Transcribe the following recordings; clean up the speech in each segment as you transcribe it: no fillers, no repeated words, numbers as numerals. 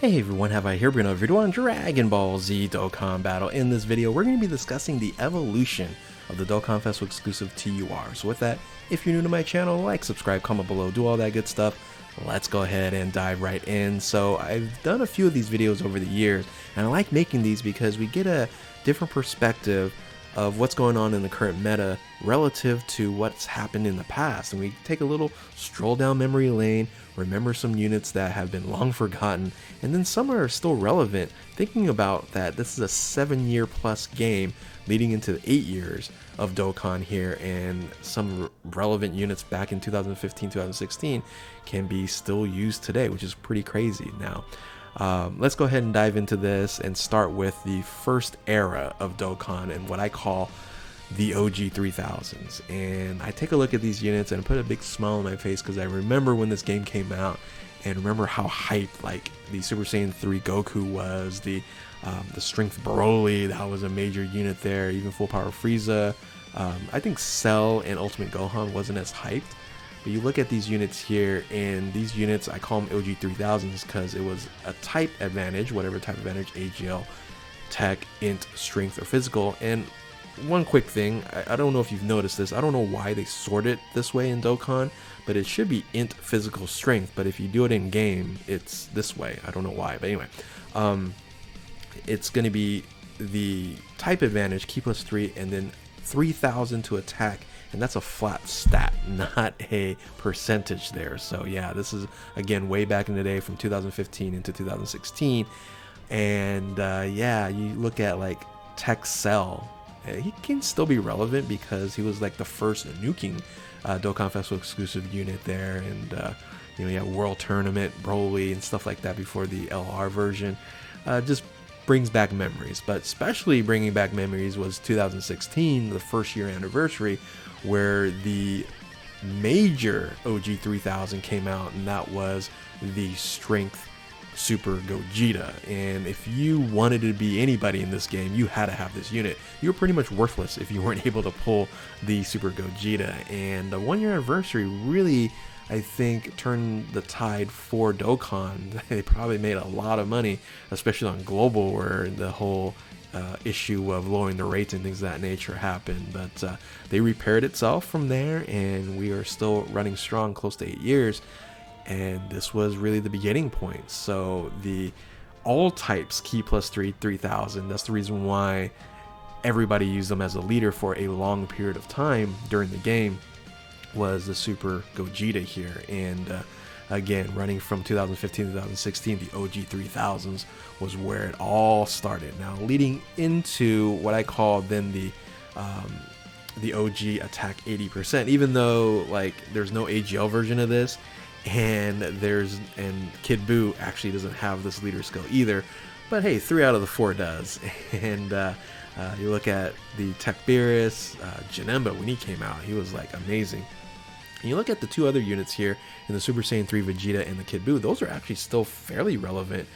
Hey everyone, have I here bring another video on Dragon Ball Z Dokkan Battle. In this video, we're going to be discussing the evolution of the Dokkan Festival exclusive TUR. So with that, if you're new to my channel, like, subscribe, comment below, do all that good stuff. Let's go ahead and dive right in. So I've done a few of these videos over the years, and I like making these because we get a different perspective of what's going on in the current meta relative to what's happened in the past, and we take a little stroll down memory lane, remember some units that have been long forgotten, and then some are still relevant, thinking about that this is a 7-year plus game leading into 8 years of Dokkan here, and some relevant units back in 2015 2016 can be still used today, which is pretty crazy. Now let's go ahead and dive into this and start with the first era of Dokkan and what I call the OG 3000s. And I take a look at these units and put a big smile on my face because I remember when this game came out and remember how hyped like the Super Saiyan 3 Goku was, the Strength Broly, that was a major unit there, even Full Power Frieza. I think Cell and Ultimate Gohan wasn't as hyped. But you look at these units here, and these units, I call them OG 3000s because it was a type advantage, whatever type advantage, AGL, Tech, Int, Strength, or Physical. And one quick thing, I don't know if you've noticed this, I don't know why they sort it this way in Dokkan, but it should be Int, Physical, Strength, but if you do it in game, it's this way. I don't know why, but anyway. It's going to be the type advantage, Ki plus 3, and then 3000 to attack, and that's a flat stat, not a percentage there. So yeah, this is again way back in the day from 2015 into 2016. And yeah, you look at like Tech Cell, he can still be relevant because he was like the first nuking Dokkan Festival exclusive unit there, and you know, yeah, World Tournament Broly and stuff like that before the LR version. Just brings back memories, but especially bringing back memories was 2016, the first year anniversary, where the major OG 3000 came out, and that was the Strength Super Gogeta. And if you wanted to be anybody in this game, you had to have this unit. You were pretty much worthless if you weren't able to pull the Super Gogeta. And the 1-year anniversary really, I think, turned the tide for Dokkan. They probably made a lot of money, especially on global, where the whole issue of lowering the rates and things of that nature happened. But they repaired itself from there, and we are still running strong, close to 8 years. And this was really the beginning point. So the all types Ki plus 3 3000, that's the reason why everybody used them as a leader for a long period of time during the game, was the Super Gogeta here. And again, running from 2015 to 2016, the OG 3000s was where it all started. Now leading into what I call then the OG attack 80%, even though like there's no AGL version of this, and Kid Buu actually doesn't have this leader skill either, but hey, 3 out of the 4 does. And you look at the Tech Beerus, Janemba, when he came out, he was like amazing. And you look at the 2 other units here in the Super Saiyan 3 Vegeta and the Kid Buu, those are actually still fairly relevant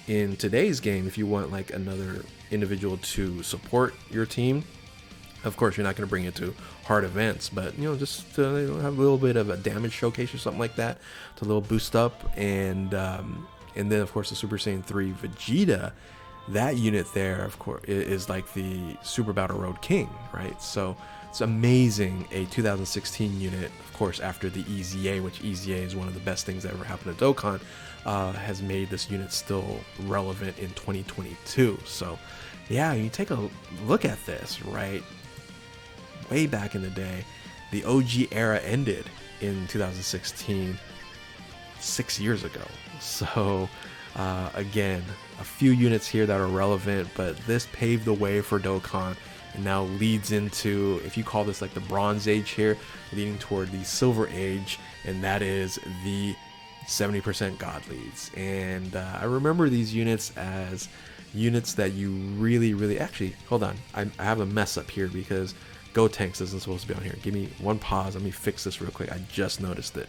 in today's game if you want like another individual to support your team. Of course, you're not going to bring it to hard events, but you know, just to have a little bit of a damage showcase or something like that, to a little boost up. And then of course the Super Saiyan 3 Vegeta, that unit there, of course, is like the Super Battle Road King, right? So it's amazing. A 2016 unit, of course, after the EZA, which EZA is one of the best things that ever happened to Dokkan, has made this unit still relevant in 2022. So yeah, you take a look at this, right? Way back in the day, the OG era ended in 2016, 6 years ago. So again, a few units here that are relevant, but this paved the way for Dokkan and now leads into, if you call this like the Bronze Age here, leading toward the Silver Age, and that is the 70% God leads. And I remember these units as units that you really actually, hold on, I have a mess up here because Gotenks isn't supposed to be on here. Give me one pause, let me fix this real quick. I just noticed it.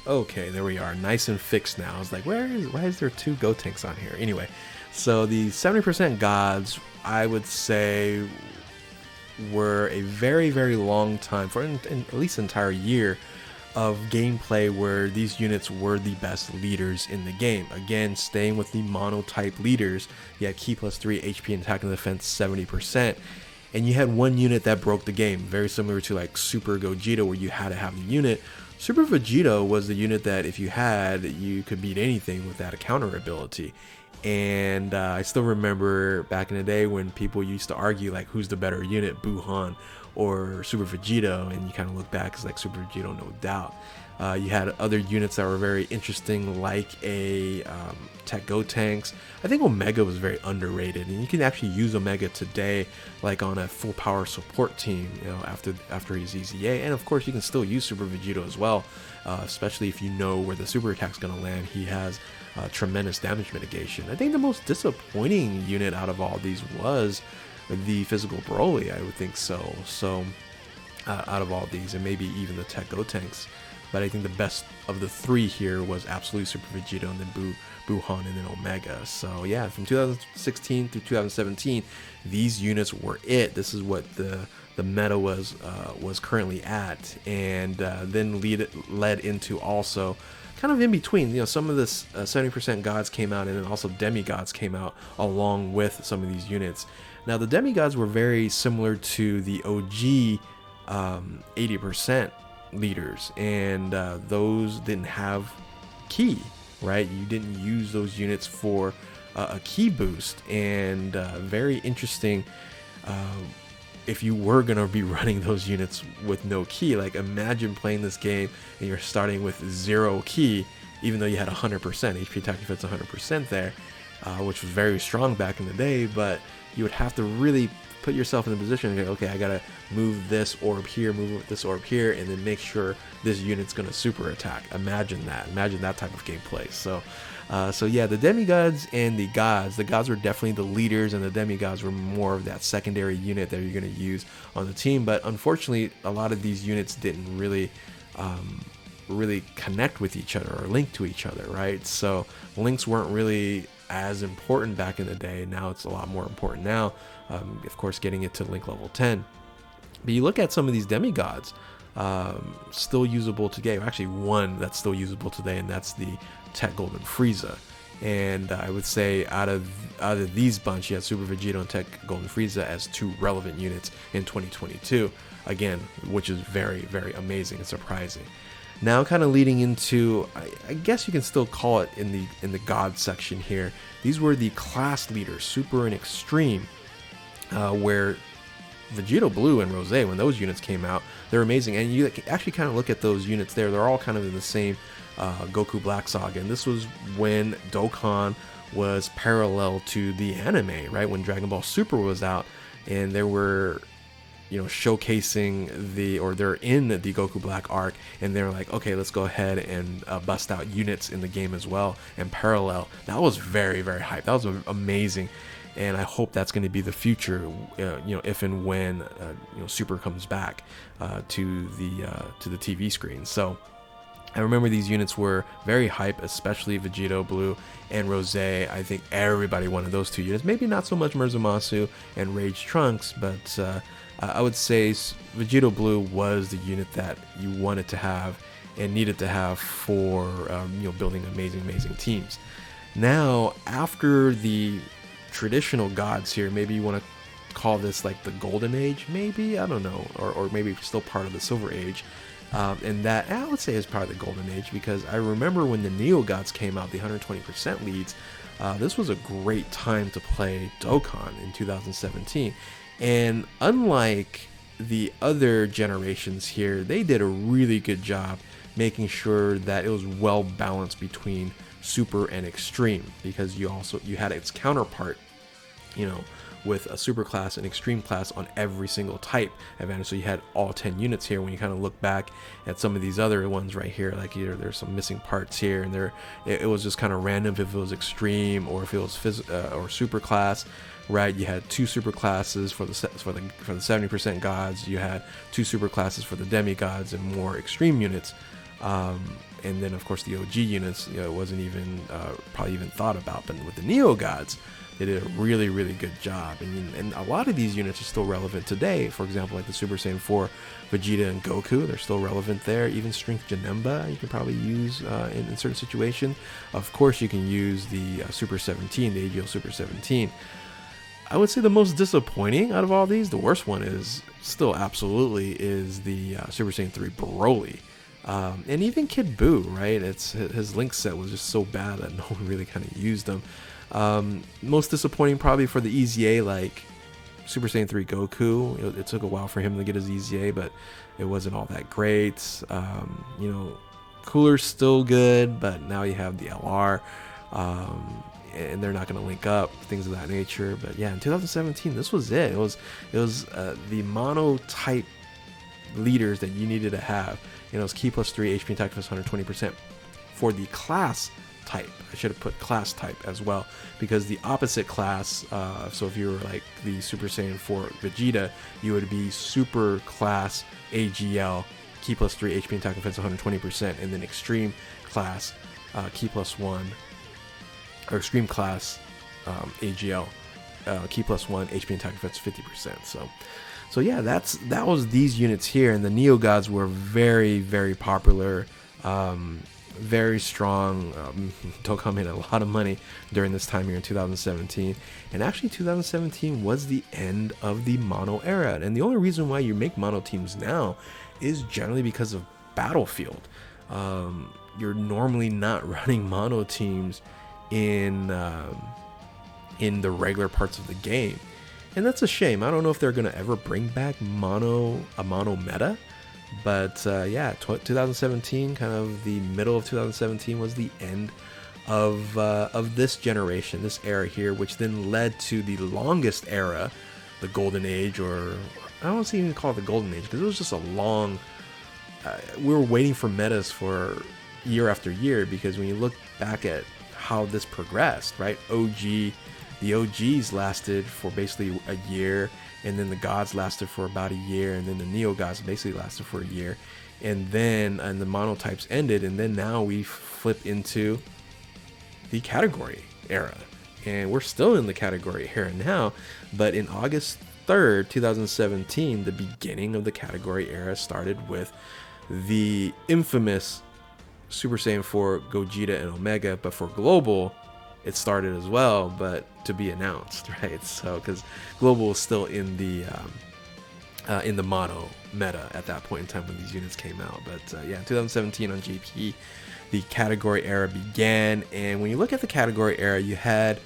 Okay, there we are, nice and fixed now. I was like, why is there 2 Gotenks on here? Anyway, so the 70% gods, I would say, were a very long time, for at least an entire year, of gameplay where these units were the best leaders in the game. Again, staying with the mono-type leaders, you had Ki plus 3, HP and attack and defense 70%, and you had one unit that broke the game, very similar to like Super Gogeta, where you had to have the unit. Super Vegeta was the unit that if you had, you could beat anything without a counter ability. And I still remember back in the day when people used to argue like who's the better unit, Buhan or Super Vegeta, and you kind of look back, it's like Super Vegeta, no doubt. You had other units that were very interesting, like a Tech Gotenks. I think Omega was very underrated, and you can actually use Omega today, like on a full power support team, you know, after he's EZA. And of course, you can still use Super Vegeta as well, especially if you know where the super attack's going to land. He has tremendous damage mitigation. I think the most disappointing unit out of all these was the physical Broly. I would think so. So out of all these, and maybe even the Tech Gotenks. But I think the best of the three here was absolutely Super Vegeta, and then Buhan, and then Omega. So yeah, from 2016 through 2017, these units were it. This is what the meta was currently at, and then led into also kind of in between. You know, some of this 70% gods came out, and then also demigods came out along with some of these units. Now the demigods were very similar to the OG 80% leaders, and those didn't have Ki, right? You didn't use those units for a Ki boost, and very interesting if you were gonna be running those units with no Ki. Like, imagine playing this game and you're starting with 0 Ki, even though you had 100% HP attack defense, 100% there, which was very strong back in the day. But you would have to really put yourself in the position and go, okay, I gotta move this orb here, move this orb here, and then make sure this unit's gonna super attack. Imagine that type of gameplay. So yeah, the demigods and the gods were definitely the leaders, and the demigods were more of that secondary unit that you're gonna use on the team. But unfortunately, a lot of these units didn't really connect with each other or link to each other, right? So links weren't really as important back in the day. Now it's a lot more important now, of course, getting it to link level 10. But you look at some of these demigods, still usable today. Actually, one that's still usable today, and that's the Tech Golden Frieza. And I would say out of these bunch, you have Super Vegeta and Tech Golden Frieza as two relevant units in 2022, again, which is very, very amazing and surprising. Now, kind of leading into, I guess you can still call it in the God section here. These were the class leaders, Super and Extreme, where Vegeta Blue and Rose, when those units came out, they're amazing. And you actually kind of look at those units there; they're all kind of in the same Goku Black Saga. And this was when Dokkan was parallel to the anime, right? When Dragon Ball Super was out, and there were, you know, showcasing they're in the Goku Black arc, and they're like, okay, let's go ahead and bust out units in the game as well and parallel. That was very, very hype. That was amazing, and I hope that's going to be the future, you know, if and when you know, Super comes back to the TV screen. So I remember these units were very hype, especially Vegeta Blue and Rose. I think everybody wanted those two units. Maybe not so much Murzomasu and Rage Trunks, but I would say Vegeta Blue was the unit that you wanted to have and needed to have for you know, building amazing teams. Now, after the traditional gods here, maybe you want to call this like the Golden Age, maybe, I don't know, or maybe still part of the Silver Age. And that, I would say, is part of the Golden Age, because I remember when the Neo Gods came out, the 120% leads, this was a great time to play Dokkan in 2017. And unlike the other generations here, they did a really good job making sure that it was well balanced between Super and Extreme, because you had its counterpart, you know, with a Super class and Extreme class on every single type advantage. So you had all 10 units here. When you kind of look back at some of these other ones right here, like either there's some missing parts here, and it was just kind of random if it was Extreme or if it was or Super class, right? You had 2 super classes for the 70% gods. You had 2 super classes for the demigods and more Extreme units. and then of course the OG units, it wasn't even probably even thought about. But with the Neo Gods, they did a really, really good job, and a lot of these units are still relevant today. For example, like the Super Saiyan 4 Vegeta and Goku, they're still relevant there. Even Strength Janemba you can probably use in certain situations. Of course, you can use the Super 17, the AGL Super 17. I would say the most disappointing out of all these, the worst one is still absolutely is the Super Saiyan 3 Broly. And even Kid Buu, right? His Link set was just so bad that no one really kind of used him. Most disappointing probably for the EZA, like Super Saiyan 3 Goku. It took a while for him to get his EZA, but it wasn't all that great. Cooler's still good, but now you have the LR, and they're not going to link up, things of that nature. But yeah, in 2017, this was it. It was the mono type leaders that you needed to have. It was Ki plus 3, HP attack plus 120% for the class type. I should have put class type as well, because the opposite class, so if you were like the Super Saiyan 4 Vegeta, you would be super class AGL, Ki plus 3, HP attack defense 120%, and then extreme class, Ki plus 1, or extreme class AGL, Ki plus 1, HP attack defense 50%. So yeah, that was these units here, and the Neo Gods were very, very popular, very strong. Dokkan made a lot of money during this time here in 2017, and actually 2017 was the end of the mono era. And the only reason why you make mono teams now is generally because of Battlefield. You're normally not running mono teams in the regular parts of the game. And that's a shame. I don't know if they're going to ever bring back a mono meta. But yeah, 2017, kind of the middle of 2017, was the end of this generation, this era here, which then led to the longest era, the Golden Age, or I don't want to even call it the Golden Age, because it was just a long... we were waiting for metas for year after year, because when you look back at how this progressed, right? The OGs lasted for basically a year, and then the gods lasted for about a year, and then the Neo Gods basically lasted for a year, and then the monotypes ended, and then now we flip into the category era, and we're still in the category era now. But in August 3rd, 2017, the beginning of the category era started with the infamous Super Saiyan 4 Gogeta and Omega, but for global it started as well, but to be announced, right? So because global was still in the mono meta at that point in time when these units came out. But yeah, in 2017 on JP, the category era began, and when you look at the category era, you had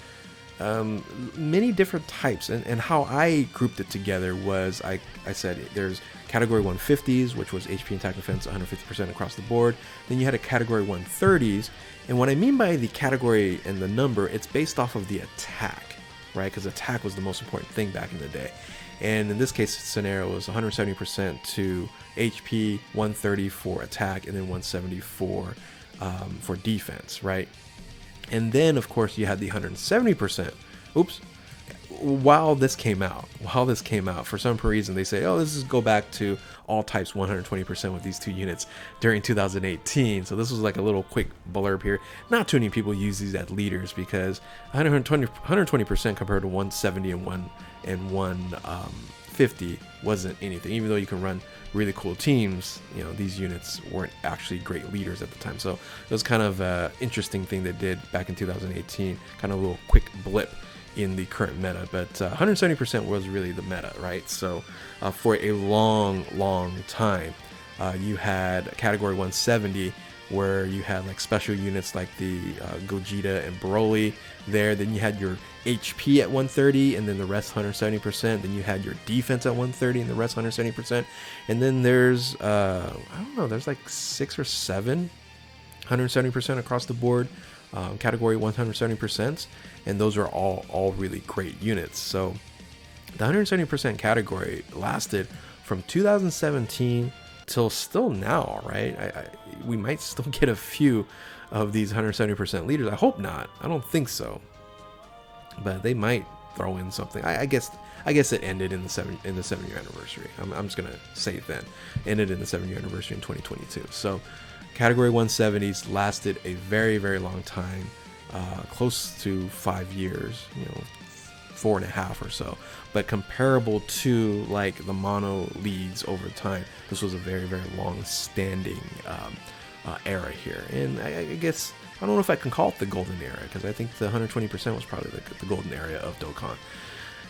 many different types, and how I grouped it together was I said there's category 150s, which was HP attack defense 150% across the board. Then you had a category 130s, and what I mean by the category and the number, it's based off of the attack, right? Because attack was the most important thing back in the day. And in this case scenario, it was 170% to HP, 130 for attack, and then 170 for defense, right? And then of course you had the 170%. Oops. While this came out, for some reason they say, oh, this is go back to all types 120% with these two units during 2018. So this was like a little quick blurb here. Not too many people use these as leaders, because 120% compared to 170 and 150 wasn't anything. Even though you can run really cool teams, these units weren't actually great leaders at the time. So it was kind of an interesting thing they did back in 2018, kind of a little quick blip in the current meta. But 170% was really the meta, right? So for a long time, you had category 170, where you had like special units like the Gogeta and Broly there. Then you had your HP at 130, and then the rest 170%. Then you had your defense at 130, and the rest 170%. And then there's I don't know, there's like 6 or 7 170% across the board, category 170%, and those are all really great units. So the 170% category lasted from 2017 till still now, right? We might still get a few of these 170% leaders. I hope not. I don't think so, but they might throw in something. I guess it ended in the 7-year anniversary. I'm just gonna say it then. Ended in the 7-year anniversary in 2022. So Category 170s lasted a very, very long time, close to 5 years, 4.5 or so, but comparable to like the mono leads over time, this was a very, very long-standing era here. And I guess, I don't know if I can call it the golden era, because I think the 120% was probably the golden era of Dokkan.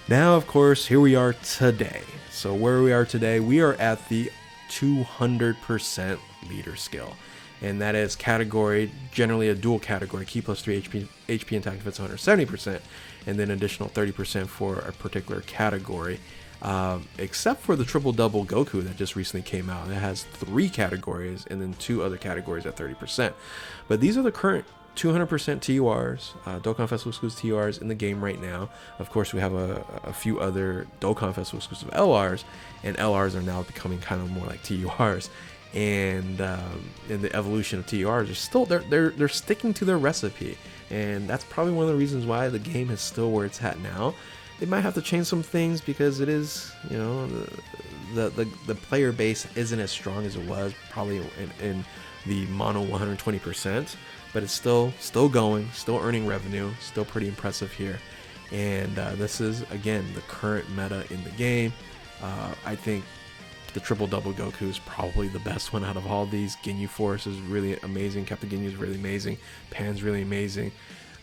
Now, of course, here we are today. So where we are today, we are at the 200% leader skill. And that is category, generally a dual category, Ki plus 3 HP attack if it's 170%, and then additional 30% for a particular category. Except for the triple double Goku that just recently came out. It has 3 categories and then 2 other categories at 30%. But these are the current 200% TURs, Dokkan Festival exclusive TURs in the game right now. Of course, we have a few other Dokkan Festival exclusive LRs, and LRs are now becoming kind of more like TURs. And in the evolution of TURs, are still they're sticking to their recipe, and that's probably one of the reasons why the game is still where it's at now. They might have to change some things because it is, the player base isn't as strong as it was probably in the mono 120%, but it's still going, still earning revenue, still pretty impressive here. And this is again the current meta in the game. I think the triple double Goku is probably the best one out of all these. Ginyu Force is really amazing. Captain Ginyu is really amazing. Pan's really amazing.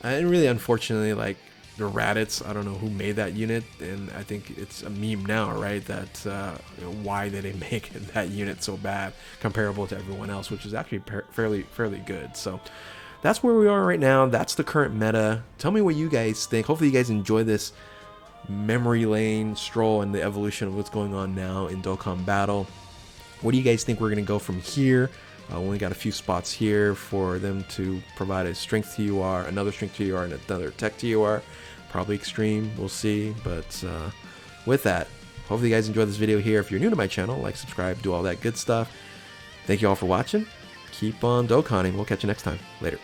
And really, unfortunately, like the Raditz, I don't know who made that unit, and I think it's a meme now, right? That why did they make that unit so bad, comparable to everyone else, which is actually fairly good. So that's where we are right now. That's the current meta. Tell me what you guys think. Hopefully, you guys enjoy this memory lane stroll and the evolution of what's going on now in Dokkan Battle. What do you guys think we're going to go from here? We only got a few spots here for them to provide a strength TUR, another strength TUR, and another tech TUR. Probably extreme, we'll see. But with that, hopefully you guys enjoyed this video here. If you're new to my channel, like, subscribe, do all that good stuff. Thank you all for watching. Keep on Dokkaning. We'll catch you next time. Later.